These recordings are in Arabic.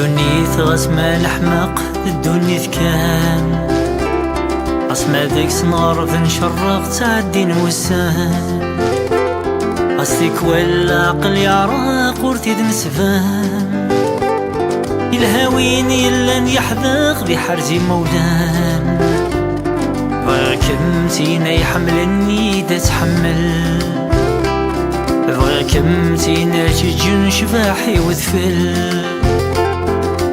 دنيت غاسما الحماق الدنيت كان غاسما ديك سنغرب نشرق تعدي نوسان غاسليك ولا عقل يعرق ورتيد نسفان الهاوين إلا يحذق بحرجي مولان بغاك متينا يحملني دا تحمل بغاك متينا تجن شباحي وذفل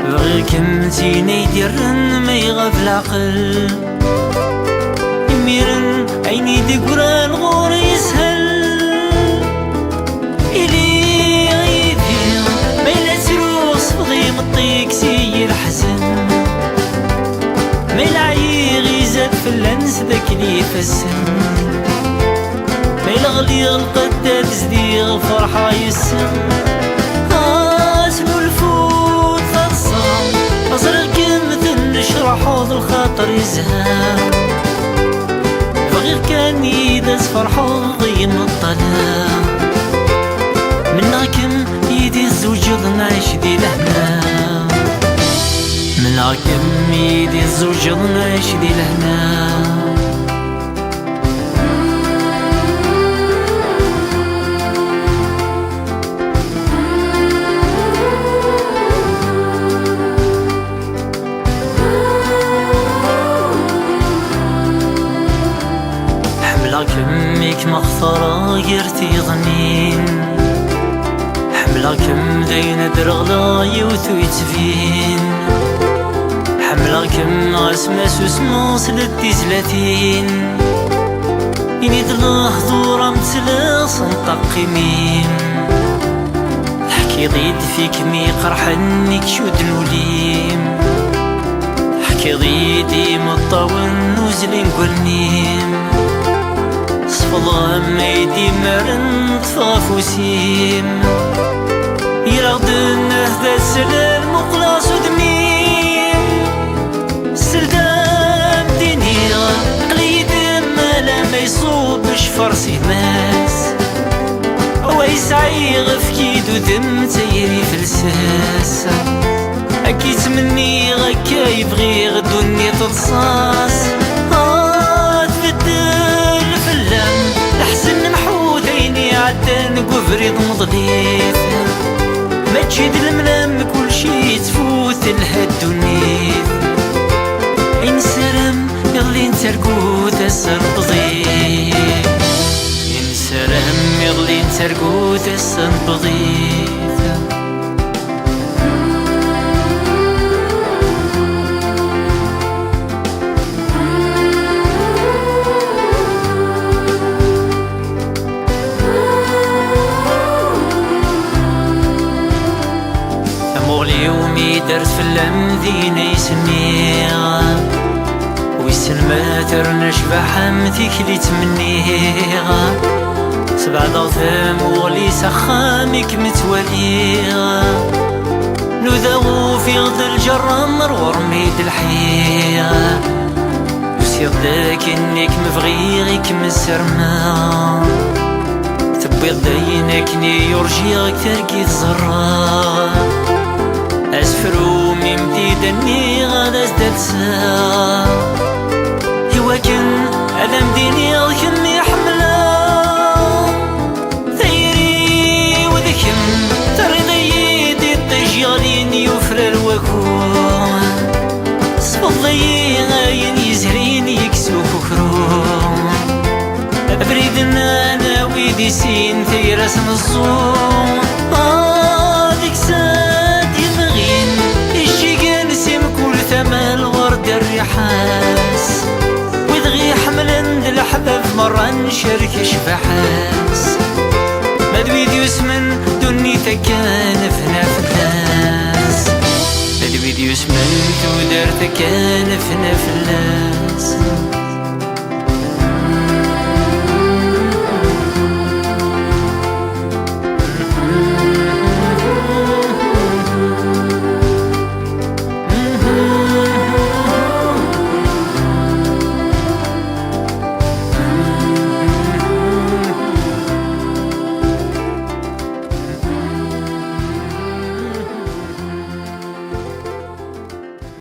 بغاك متينا يديرن ما يغاب العقل يميرن عيني دقرا الغور يسهل إلي غيدي ما إلا تروس بغي مطيك سي الحزن ما إلا عيغي زاد فلانس ذاك لي فالسن ما إلا غلي القدة تزديغ الفرحة يسن اسمو الفوت فالصام أزرق مثل نشرح حوض الخاطر يزهام فغير كان يدز فرحو غيم الطلام مناكم يدي الزوجض نعيش دي لهنا مناكم يدي الزوجض نعيش دي لهنا حملكم مغفرة يرتي ظنين حملكم دين درغلا يوثو يتفين حملكم غاسماس وسموس للتزلاتين ينيد الله دورة متلاص نطقي ميم حكي ضيد فيك مي قرحنك شود نوليم حكي ضيدي مطاون نوزلين قلنيم صفضا ميدي مرن طفاف وسيم يرغدن هذا السلال مقلاص ودميم سلدام دينيغ قليد مالا ما يصوبش فرسي ماس هو يسعي غفكيد ودم تيري فلساس أكيد مني غكا يبغي غدوني تتصاص عدان قفريض مضليف ما تجيد المنام كل شي تفوت لها الدنيف عين سرم يغلي نترقو تسر بضيف عين سرم يغلي نترقو تسر بضيف يومي درت في اللمذين يسميغا ويسن ما ترنش بحمتك اللي تمنيغا سبع ضغثام وغلي سخامك متوليغا نذاغو في غد الجرمر ورميد الحيغا وسيغ داك انك مفغيغك مسرما تبيض داينك ني يرجيغك تركي الزرا أسفرو ممديدني غادا ازدادسا هوا كن ألم ديني غكم يحملا ثيري وذكم ترضي يدي الطيج غالين يفرى الوكون صفضي غاين يزهرين يكسو كفرون أبريدنا أنا ويدي سين ثيرس نصوم ديك الريحاس ويدغي حملن الأحباب مرة نشارك شبحاس مدويد يسمن دنيتك كان فينا فلاس مدويد يسمن تودرتك كان فينا فلاس